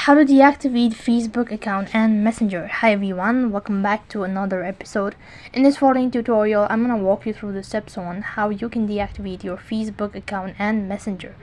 How to deactivate Facebook account and Messenger. Hi everyone, welcome back to another episode. In this following tutorial, I'm going to walk you through the steps on how you can deactivate your Facebook account and Messenger.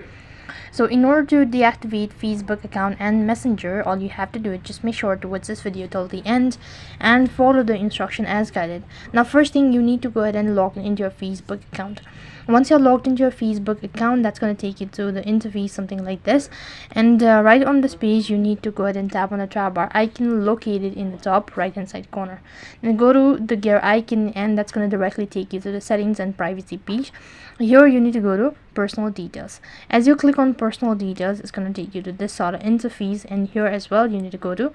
So in order to deactivate Facebook account and Messenger, all you have to do is just make sure to watch this video till the end and follow the instruction as guided. Now first thing, you need to go ahead and log into your Facebook account. Once you're logged into your Facebook account, that's going to take you to the interface something like this, and right on this page you need to go ahead and tap on the tab bar icon located in the top right hand side corner. Then go to the gear icon, and that's going to directly take you to the settings and privacy page. Here you need to go to personal details. As you click on personal details, it's going to take you to this sort of interface, and here as well you need to go to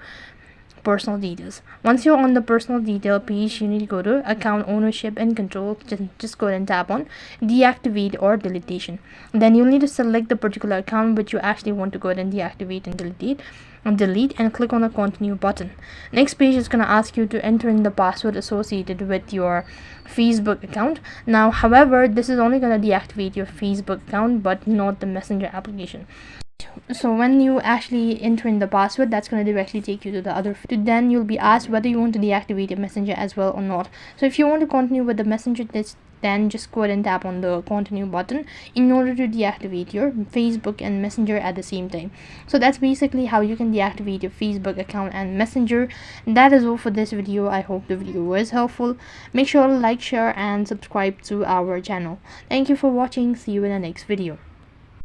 personal details. Once you're on the personal detail page, you need to go to account ownership and control. Just go ahead and tap on deactivate or deletion. Then you'll need to select the particular account which you actually want to go ahead and deactivate and delete and click on the continue button. Next page is going to ask you to enter in the password associated with your Facebook account. Now however, this is only going to deactivate your Facebook account but not the Messenger application. So when you actually enter in the password, that's going to directly take you to the other. Then you'll be asked whether you want to deactivate your Messenger as well or not. So if you want to continue with the Messenger, then just go ahead and tap on the continue button in order to deactivate your Facebook and Messenger at the same time. So that's basically how you can deactivate your Facebook account and Messenger. That is all for this video. I hope the video was helpful. Make sure to like, share and subscribe to our channel. Thank you for watching. See you in the next video.